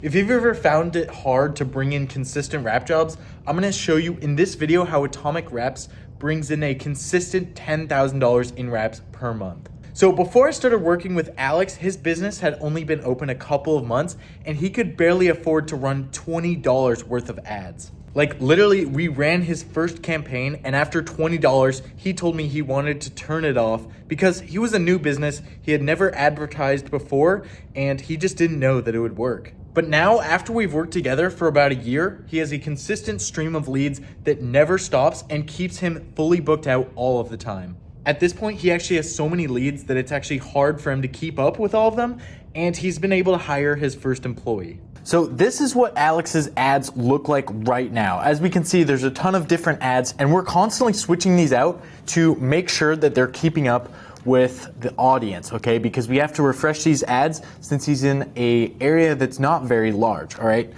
If you've ever found it hard to bring in consistent rap jobs, I'm gonna show you in this video how Atomic Reps brings in a consistent $10,000 in reps per month. So before I started working with Alex, his business had only been open a couple of months and he could barely afford to run $20 worth of ads. Like literally, we ran his first campaign and after $20, he told me he wanted to turn it off because he was a new business, he had never advertised before, and he just didn't know that it would work. But now, after we've worked together for about a year, he has a consistent stream of leads that never stops and keeps him fully booked out all of the time. At this point, he actually has so many leads that it's actually hard for him to keep up with all of them, and he's been able to hire his first employee. So this is what Alex's ads look like right now. As we can see, there's a ton of different ads, and we're constantly switching these out to make sure that they're keeping up with the audience, okay? Because we have to refresh these ads since he's in a area that's not very large, all right?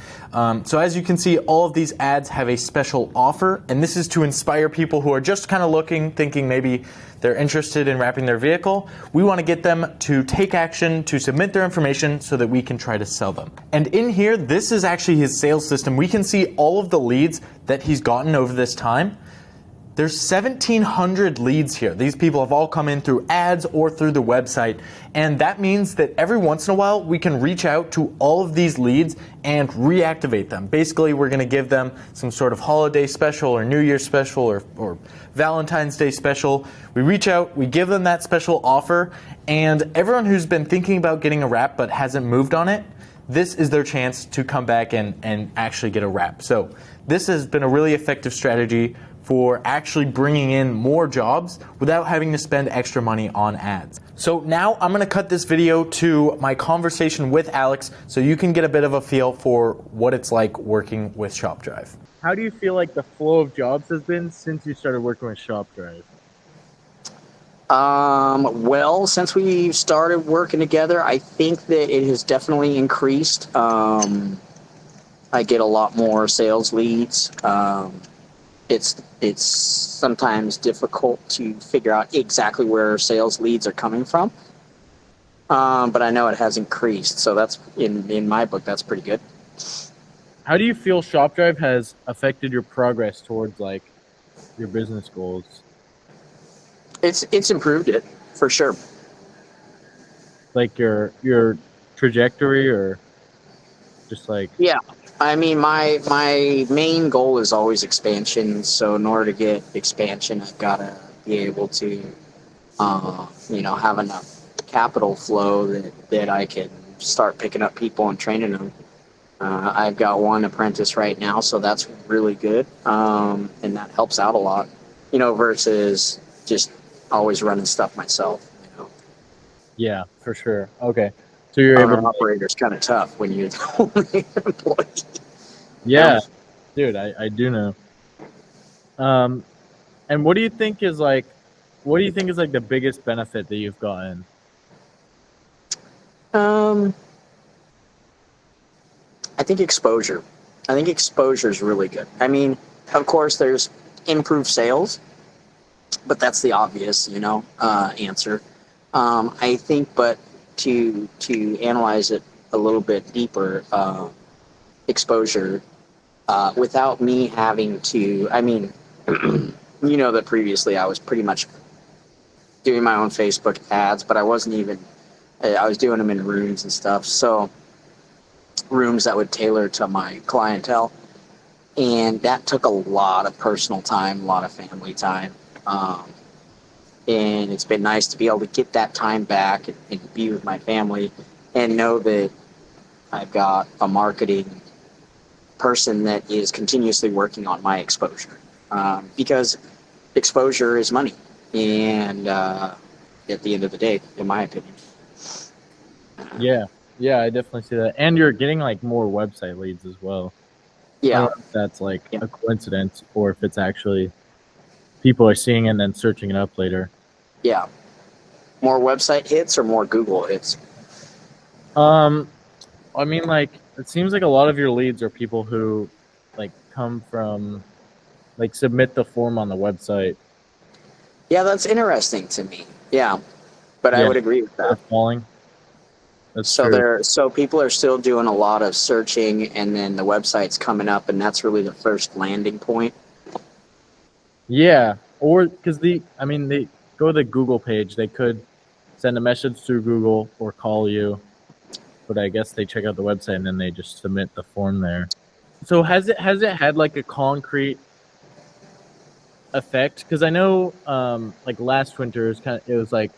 So as you can see, all of these ads have a special offer, and this is to inspire people who are just kind of looking, thinking maybe they're interested in wrapping their vehicle. We want to get them to take action, to submit their information so that we can try to sell them. And in here, this is actually his sales system. We can see all of the leads that he's gotten over this time. There's 1,700 leads here. These people have all come in through ads or through the website. And that means that every once in a while, we can reach out to all of these leads and reactivate them. Basically, we're gonna give them some sort of holiday special or New Year's special or Valentine's Day special. We reach out, we give them that special offer, and everyone who's been thinking about getting a wrap but hasn't moved on it, this is their chance to come back and actually get a wrap. So this has been a really effective strategy for actually bringing in more jobs without having to spend extra money on ads. So now I'm gonna cut this video to my conversation with Alex so you can get a bit of a feel for what it's like working with ShopDrive. How do you feel like the flow of jobs has been since you started working with ShopDrive? Well, since we started working together, I think that it has definitely increased. I get a lot more sales leads. It's sometimes difficult to figure out exactly where sales leads are coming from. But I know it has increased, so that's in my book, that's pretty good. How do you feel ShopDrive has affected your progress towards like your business goals? It's improved it for sure. Like your trajectory or just like Yeah. I mean, my main goal is always expansion. So in order to get expansion, I've got to be able to, have enough capital flow that I can start picking up people and training them. I've got one apprentice right now, so that's really good, and that helps out a lot, versus just always running stuff myself. Yeah, for sure. Okay. So you're able to operator's kind of tough when you're the only employee. Yeah, dude, I do know. And what do you think is like the biggest benefit that you've gotten? I think exposure. I think exposure is really good. I mean, of course, there's improved sales, but that's the obvious, answer. I think, but to analyze it a little bit deeper, exposure, without me having to, I mean, that previously I was pretty much doing my own Facebook ads, but I was doing them in rooms and stuff. So rooms that would tailor to my clientele. And that took a lot of personal time, a lot of family time. And it's been nice to be able to get that time back and be with my family and know that I've got a marketing person that is continuously working on my exposure, because exposure is money. And at the end of the day, in my opinion. Yeah, I definitely see that. And you're getting like more website leads as well. Yeah. I don't know if that's like a coincidence or if it's actually people are seeing it and then searching it up later. Yeah. More website hits or more Google hits? I mean, like, it seems like a lot of your leads are people who like come from like submit the form on the website. Yeah, that's interesting to me. Yeah. But I would agree with that. Falling. That's So true. so people are still doing a lot of searching, and then the website's coming up, and that's really the first landing point. Yeah, or because they go to the Google page. They could send a message through Google or call you, but I guess they check out the website and then they just submit the form there. So has it had like a concrete effect? Because I know, like last winter it was like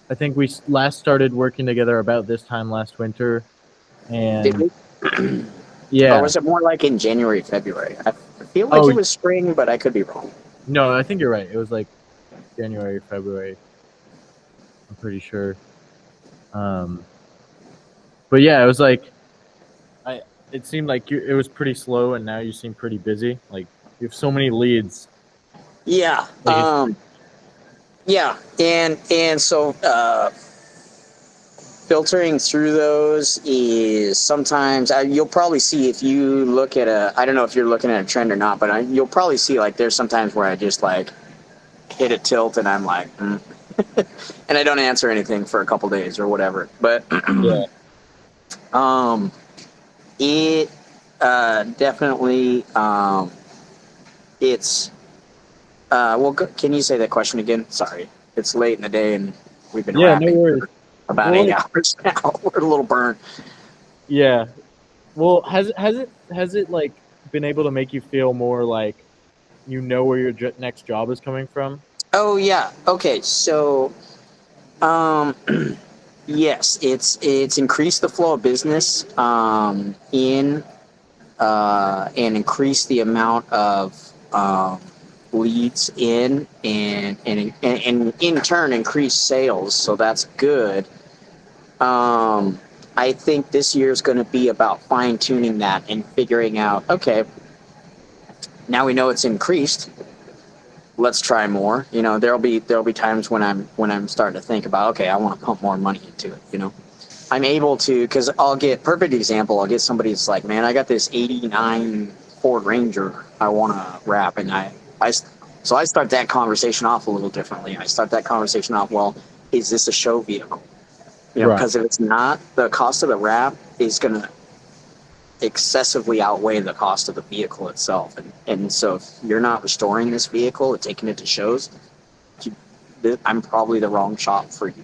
I think we last started working together about this time last winter, Did and we? Or yeah. was it more like in January, February? I feel like Oh it was spring, but I could be wrong. no, I think you're right. It was like January, February. I'm pretty sure. Um, but yeah, it was like I. It seemed like it was pretty slow, and now you seem pretty busy. Like you have so many leads. Yeah. Like Yeah. And so filtering through those is sometimes you'll probably see if you look at I don't know if you're looking at a trend or not, but you'll probably see like there's sometimes where I just like hit a tilt and I'm like, and I don't answer anything for a couple days or whatever. But yeah, um, it definitely it's well. Can you say that question again? Sorry, it's late in the day and we've been yeah, no rapping worries. for about Well, 8 hours now. We're a little burnt. yeah. Well, has it like been able to make you feel more like you know where your next job is coming from? Oh yeah. Okay. So um, yes, it's increased the flow of business in and increase the amount of leads in, and in turn increase sales. So that's good. I think this year is going to be about fine tuning that and figuring out. Okay, now we know it's increased. Let's try more. You know, there'll be times when I'm starting to think about, okay, I want to pump more money into it. You know, I'm able to, because I'll get, perfect example. I'll get somebody that's like, man, I got this '89 Ford Ranger I want to wrap, and so I start that conversation off a little differently. I start that conversation off, well, is this a show vehicle? You know, Right. because if it's not, the cost of the wrap is going to excessively outweigh the cost of the vehicle itself. And so if you're not restoring this vehicle or taking it to shows, I'm probably the wrong shop for you.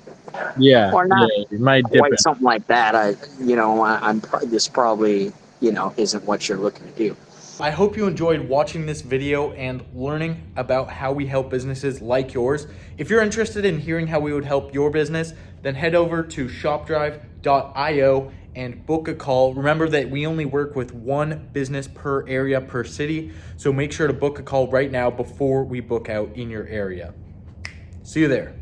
Yeah, Or not yeah. You might dip quite in. something like that. This probably, isn't what you're looking to do. I hope you enjoyed watching this video and learning about how we help businesses like yours. If you're interested in hearing how we would help your business, then head over to shopdrive.io and book a call. Remember that we only work with one business per area per city, so make sure to book a call right now before we book out in your area. See you there.